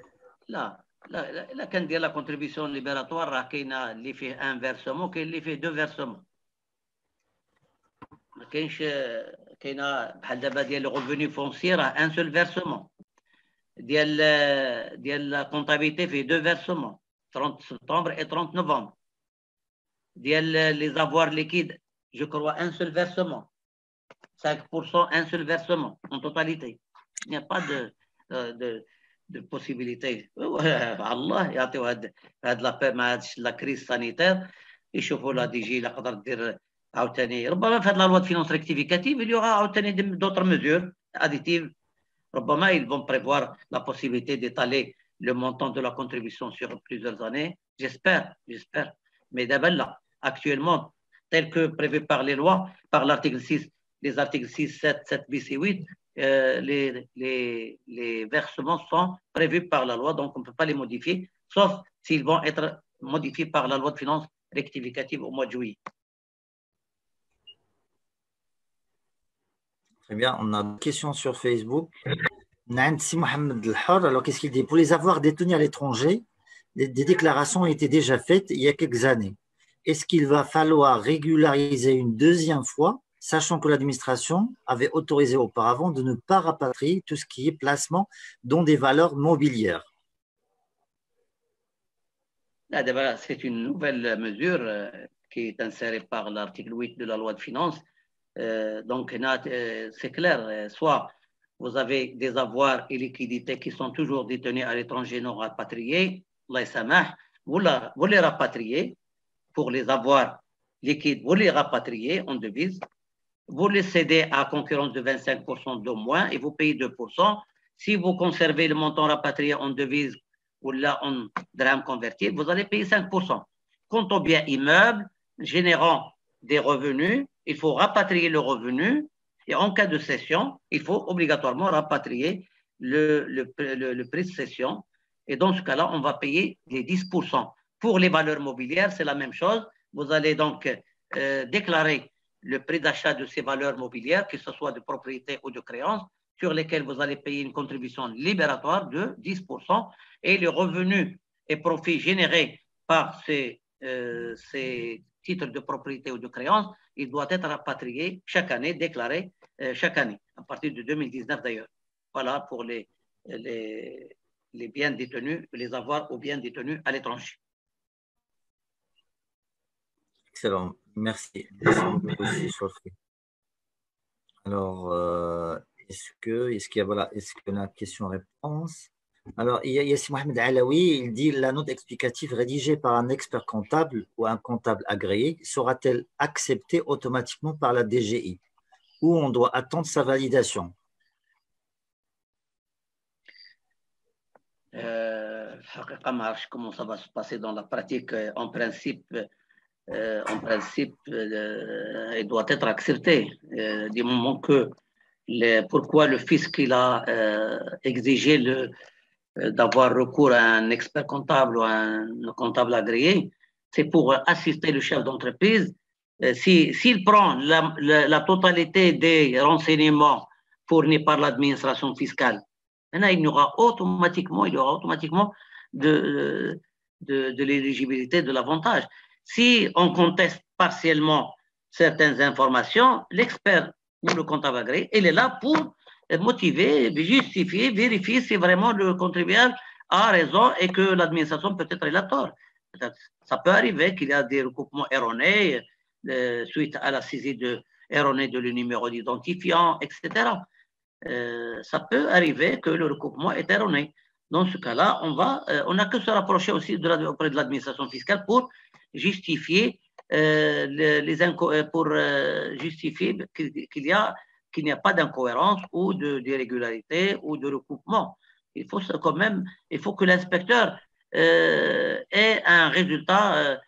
لا كان ديال لا كونتريبيسيون ليبيراتوار راه كاينه اللي فيه ان فيرسومون كاين اللي فيه دو فيرسومون ما كاينش كاينه بحال دابا ديال لو ريفوني فونسي راه ان سول فيرسومون ديال لا كونتابيليتي فيه دو فيرسومون 30 سبتمبر et 30 novembre ديال لي زافوار ليكيد جو كروا ان سول فيرسومون 5% un seul versement en totalité. Il n'y a pas de possibilité. Allah يعطيو هاد la crise sanitaire يشوفوا لا دي جي لا قدر دير عاوتاني ربما في هاد لا لوا فينونس ريكتيفيكاتيف il y aura عاوتاني d'autres mesures additives. ربما ils vont prévoir la possibilité d'étaler le montant de la contribution sur plusieurs années. J'espère. Mais d'abord là, actuellement, tel que prévu par les lois, par l'article 6, les articles 6, 7, 7 bis et 8, les versements sont prévus par la loi, donc on ne peut pas les modifier, sauf s'ils vont être modifiés par la loi de finances rectificative au mois de juillet. Très bien, on a une question sur Facebook. Nancy Mohamed El-Hor, alors qu'est-ce qu'il dit? Pour les avoirs détenus à l'étranger, des déclarations ont été déjà faites il y a quelques années. Est-ce qu'il va falloir régulariser une deuxième fois, sachant que l'administration avait autorisé auparavant de ne pas rapatrier tout ce qui est placement dont des valeurs mobilières? Là, c'est une nouvelle mesure qui est insérée par l'article 8 de la loi de finances. Donc, c'est clair, soit vous avez des avoirs et liquidités qui sont toujours détenus à l'étranger non rapatriés, vous les rapatriez pour les avoirs liquides, vous les rapatriez en devise, vous les cédez à concurrence de 25% d'au moins et vous payez 2%. Si vous conservez le montant rapatrié en devise ou là en drame converti, vous allez payer 5%. Quant aux biens immeubles générant des revenus, il faut rapatrier le revenu et en cas de cession, il faut obligatoirement rapatrier le prix de cession. Et dans ce cas-là, on va payer les 10%. Pour les valeurs mobilières, c'est la même chose. Vous allez donc déclarer le prix d'achat de ces valeurs mobilières, que ce soit de propriété ou de créance, sur lesquelles vous allez payer une contribution libératoire de 10%. Et le revenu et profit généré par ces titres de propriété ou de créance, il doit être rapatrié chaque année, déclaré chaque année, à partir de 2019 d'ailleurs. Voilà pour les biens détenus, les avoirs aux biens détenus à l'étranger. Excellent, merci. Alors, est-ce qu'il y a une question-réponse? Alors, Yassine Mohamed Alaoui, il dit la note explicative rédigée par un expert comptable ou un comptable agréé sera-t-elle acceptée automatiquement par la DGI ou on doit attendre sa validation? Comment ça va se passer dans la pratique? En principe, il doit être accepté du moment que pourquoi le fisc il a exigé d'avoir recours à un expert comptable ou à un comptable agréé, c'est pour assister le chef d'entreprise. S'il prend la totalité des renseignements fournis par l'administration fiscale, il y aura automatiquement de l'éligibilité de l'avantage. Si on conteste partiellement certaines informations, l'expert ou le comptable agréé, il est là pour motiver, justifier, vérifier si vraiment le contribuable a raison et que l'administration peut-être a tort. Ça peut arriver qu'il y a des recoupements erronés suite à la saisie erronée de le numéro d'identifiant, etc. Ça peut arriver que le recoupement est erroné. Dans ce cas-là, on n'a que se rapprocher aussi auprès de l'administration fiscale pour justifier justifier qu'il n'y a pas d'incohérence ou d'irrégularité ou de recoupement. Il faut que l'inspecteur ait un résultat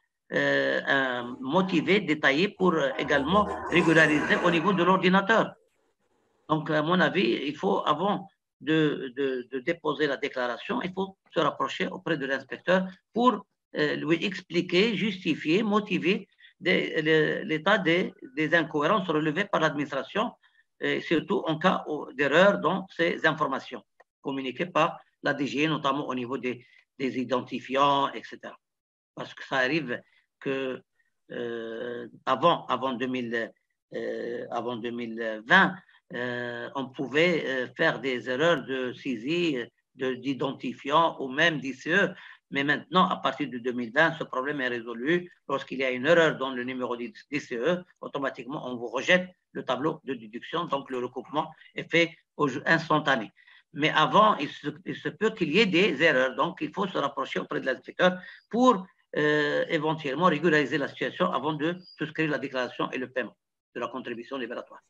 motivé, détaillé pour également régulariser au niveau de l'ordinateur. Donc, à mon avis, il faut, avant de déposer la déclaration, il faut se rapprocher auprès de l'inspecteur pour lui expliquer, justifier, motiver l'état des incohérences relevées par l'administration, surtout en cas d'erreur dans ces informations communiquées par la DGI, notamment au niveau des identifiants, etc. Parce que ça arrive que avant 2020, on pouvait faire des erreurs de saisie d'identifiants ou même d'ICE. Mais maintenant, à partir de 2020, ce problème est résolu. Lorsqu'il y a une erreur dans le numéro d'ICE, automatiquement, on vous rejette le tableau de déduction. Donc, le recoupement est fait instantané. Mais avant, il se peut qu'il y ait des erreurs. Donc, il faut se rapprocher auprès de l'inspecteur pour éventuellement régulariser la situation avant de souscrire la déclaration et le paiement de la contribution libératoire.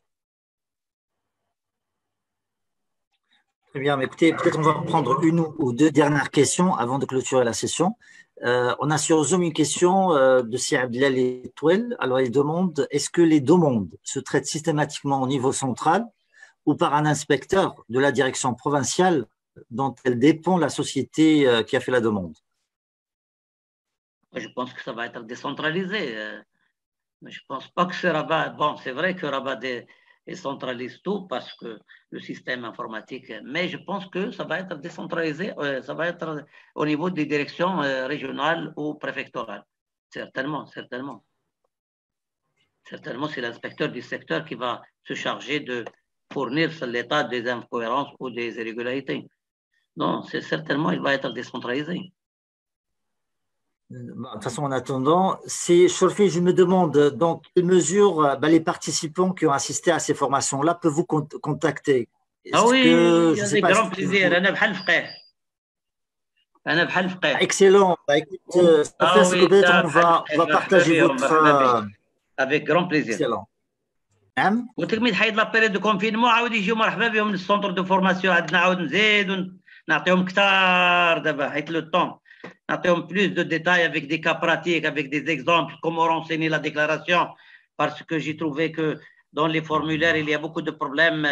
Très bien, mais écoutez, peut-être on va prendre une ou deux dernières questions avant de clôturer la session. On a sur Zoom une question de Sir Abdelal Etouel. Alors, il demande, est-ce que les demandes se traitent systématiquement au niveau central ou par un inspecteur de la direction provinciale dont elle dépend la société qui a fait la demande? Je pense que ça va être décentralisé. Mais je ne pense pas que ce Rabat… Bon, c'est vrai que Rabat centralise tout parce que le système informatique… Mais je pense que ça va être décentralisé. Ça va être au niveau des directions régionales ou préfectorales. Certainement, certainement. Certainement, c'est l'inspecteur du secteur qui va se charger de fournir sur l'état des incohérences ou des irrégularités. Non, c'est certainement, il va être décentralisé. De toute façon, en attendant, Chorfi, je me demande dans quelle mesure les participants qui ont assisté à ces formations-là peuvent vous contacter. Ah oui, avec grand plaisir. Excellent. Écoute, peut-être on va partager votre… Avec grand plaisir. Excellent. قلت لك من حيد لابيريود دو كونفينمون عاود يجيو مرحبا بهم للسونتر دو فورماسيون عندنا عاود نزيد ونعطيهم كثار دابا حيت لو طون نعطيهم plus de détails avec des cas pratiques, avec des exemples, comment renseigner la déclaration, parce que j'ai trouvé que dans les formulaires, il y a beaucoup de problèmes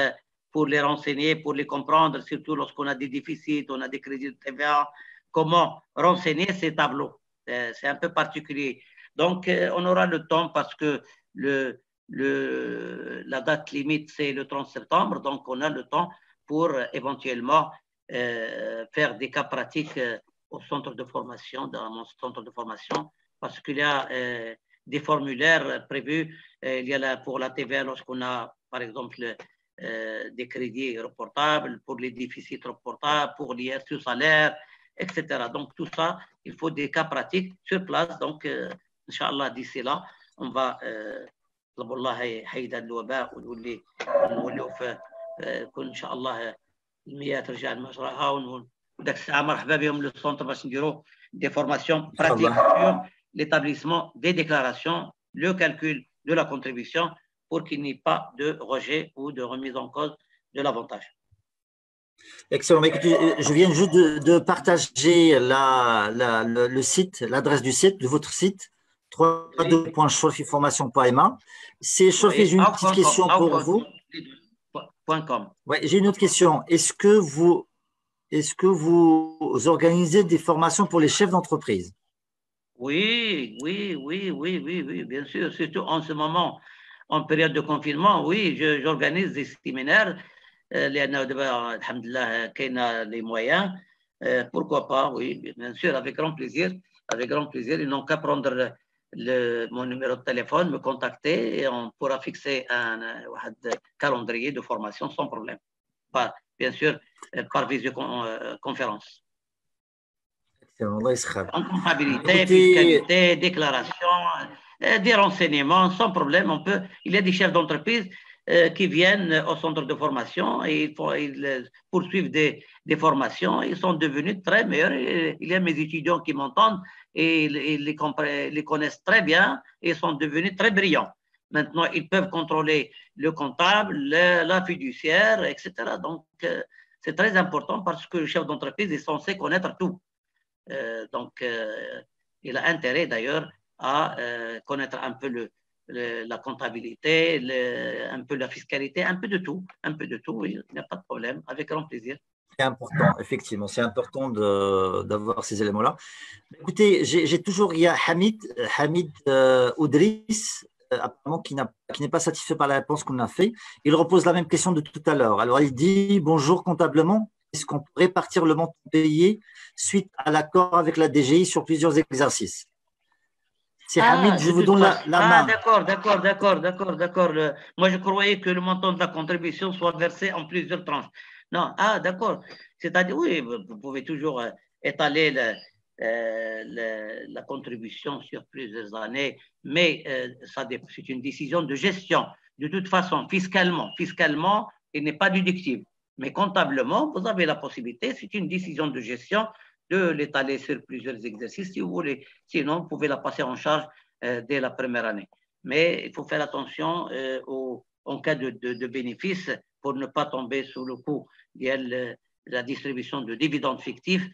pour les renseigner, pour les comprendre, surtout lorsqu'on a des déficits, on a des crédits de TVA, comment renseigner ces tableaux. C'est un peu particulier. Donc, on aura le temps parce que la date limite, c'est le 30 septembre, donc on a le temps pour éventuellement faire des cas pratiques au centre de formation, dans mon centre de formation, parce qu'il y a des formulaires prévus. Il y a pour la TVA, lorsqu'on a, par exemple, des crédits reportables, pour les déficits reportables, pour l'IS sur salaire, etc. Donc, tout ça, il faut des cas pratiques sur place. Donc, Inch'Allah, d'ici là, on va طلب الله يحيد الوباء ونولي يكون ان شاء الله المياه ترجع لمجراها وداك الساعه مرحبا بهم لو سونتر باش نديروا دي فورماسيون براتيك sur l'établissement des déclarations, le calcul de la contribution pour qu'il n'y ait pas de rejet ou de remise en cause de l'avantage. Excellent. Écoutez, je viens juste de partager le site, l'adresse du site, de votre site, www.chorfiformation.ma. C'est Chorfi, j'ai une petite question pour vous. Ouais, j'ai une autre question. Est-ce que vous organisez des formations pour les chefs d'entreprise? Oui, bien sûr. Surtout en ce moment, en période de confinement, oui, j'organise des séminaires. Les moyens. Pourquoi pas, oui, bien sûr, avec grand plaisir. Avec grand plaisir. Ils n'ont qu'à prendre mon numéro de téléphone, me contacter et on pourra fixer un calendrier de formation sans problème. Bien sûr, par visioconférence. En comptabilité, fiscalité, déclaration, des renseignements, sans problème. Il y a des chefs d'entreprise qui viennent au centre de formation et ils poursuivent des formations. Ils sont devenus très meilleurs. Il y a mes étudiants qui m'entendent et ils les connaissent très bien et sont devenus très brillants. Maintenant, ils peuvent contrôler le comptable, la fiduciaire, etc. Donc, c'est très important parce que le chef d'entreprise est censé connaître tout. Donc, il a intérêt d'ailleurs à connaître un peu la comptabilité, un peu la fiscalité, un peu de tout, oui, il n'y a pas de problème, avec grand plaisir. C'est important, effectivement, c'est important d'avoir ces éléments-là. Écoutez, j'ai toujours, il y a Hamid Oudris, apparemment qui n'est pas satisfait par la réponse qu'on a fait. Il repose la même question de tout à l'heure. Alors, il dit, bonjour, comptablement, est-ce qu'on peut répartir le montant payé suite à l'accord avec la DGI sur plusieurs exercices? C'est Hamid, je vous donne la main. D'accord. Moi, je croyais que le montant de la contribution soit versé en plusieurs tranches. Non, d'accord. C'est-à-dire, oui, vous pouvez toujours étaler la contribution sur plusieurs années, mais c'est une décision de gestion. De toute façon, fiscalement, il n'est pas déductible. Mais comptablement, vous avez la possibilité, c'est une décision de gestion, de l'étaler sur plusieurs exercices si vous voulez. Sinon, vous pouvez la passer en charge dès la première année. Mais il faut faire attention en cas de bénéfices pour ne pas tomber sous le coup de la distribution de dividendes fictifs.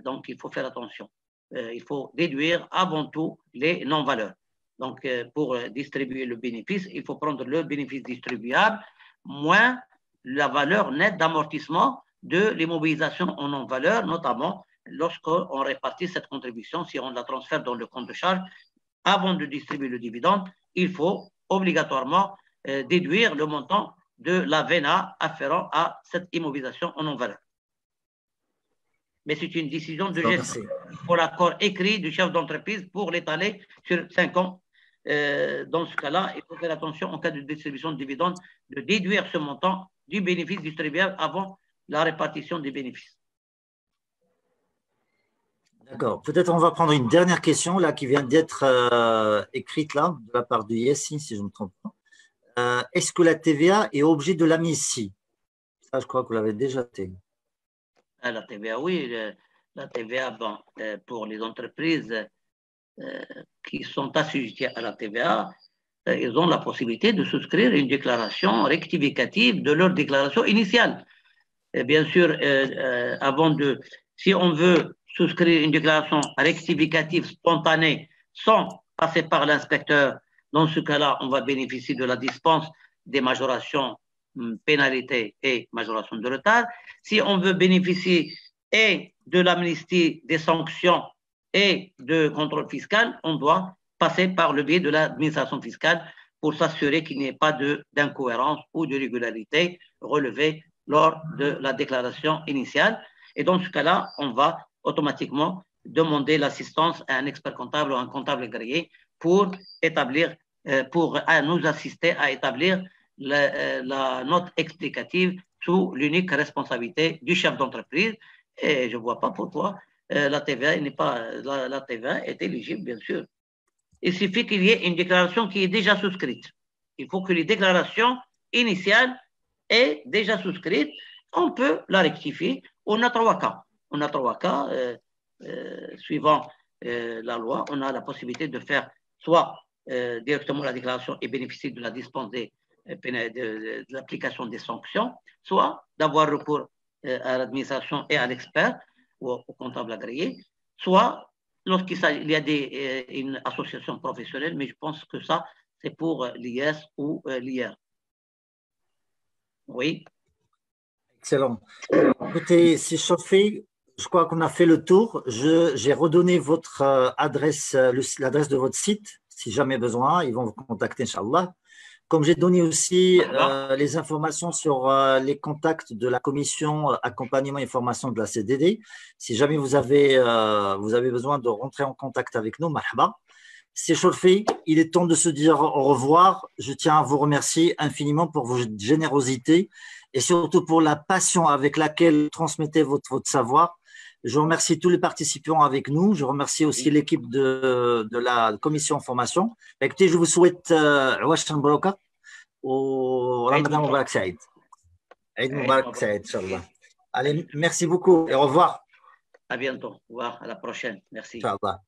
Donc, il faut faire attention. Il faut déduire avant tout les non-valeurs. Donc, pour distribuer le bénéfice, il faut prendre le bénéfice distribuable moins la valeur nette d'amortissement de l'immobilisation en non-valeur, notamment lorsqu'on répartit cette contribution, si on la transfère dans le compte de charge, avant de distribuer le dividende, il faut obligatoirement déduire le montant de la VNA afférent à cette immobilisation en non-valeur. Mais c'est une décision de gestion. Il faut l'accord écrit du chef d'entreprise pour l'étaler sur 5 ans. Dans ce cas-là, il faut faire attention en cas de distribution de dividendes de déduire ce montant du bénéfice distribuable avant la répartition des bénéfices. D'accord. Peut-être on va prendre une dernière question là qui vient d'être écrite là de la part du Yassin, si je ne me trompe pas. Est-ce que la TVA est objet de l'amnistie? Ça, je crois que vous l'avez déjà fait. La TVA, oui. La TVA, bon, pour les entreprises qui sont assujettis à la TVA, ils ont la possibilité de souscrire une déclaration rectificative de leur déclaration initiale. Et bien sûr, si on veut souscrire une déclaration rectificative spontanée sans passer par l'inspecteur, dans ce cas-là, on va bénéficier de la dispense des majorations, pénalités et majorations de retard. Si on veut bénéficier et de l'amnistie des sanctions et de contrôle fiscal, on doit passer par le biais de l'administration fiscale pour s'assurer qu'il n'y ait pas d'incohérence ou d'irrégularité relevée lors de la déclaration initiale. Et dans ce cas-là, on va automatiquement demander l'assistance à un expert comptable ou un comptable agréé pour nous assister à établir la note explicative sous l'unique responsabilité du chef d'entreprise. Et je ne vois pas pourquoi la TVA est éligible, bien sûr. Il suffit qu'il y ait une déclaration qui est déjà souscrite. Il faut que les déclarations initiales aient déjà souscrites. On peut la rectifier. On a 3 cas. Suivant la loi, on a la possibilité de faire soit directement la déclaration et bénéficier de la dispense de l'application des sanctions, soit d'avoir recours à l'administration et à l'expert ou au comptable agréé, soit lorsqu'il y a une association professionnelle, mais je pense que ça, c'est pour l'IS ou l'IR. Oui. Excellent. Écoutez, c'est chauffé. Je crois qu'on a fait le tour. J'ai redonné votre adresse, l'adresse de votre site. Si jamais besoin, ils vont vous contacter, Inch'Allah. Comme j'ai donné aussi les informations sur les contacts de la commission accompagnement et formation de la CDD, si jamais vous avez besoin de rentrer en contact avec nous, marhaba. C'est chauffé. Il est temps de se dire au revoir. Je tiens à vous remercier infiniment pour votre générosité et surtout pour la passion avec laquelle vous transmettez votre savoir. Je remercie tous les participants avec nous. Je remercie aussi l'équipe de la commission formation. Écoutez, je vous souhaite Washington Broka au Ramadan Mubarak Saïd. Eid Mubarak Saïd, Inch'Allah. Allez, merci beaucoup et au revoir. À bientôt. Au revoir. À la prochaine. Merci. Inch'Allah.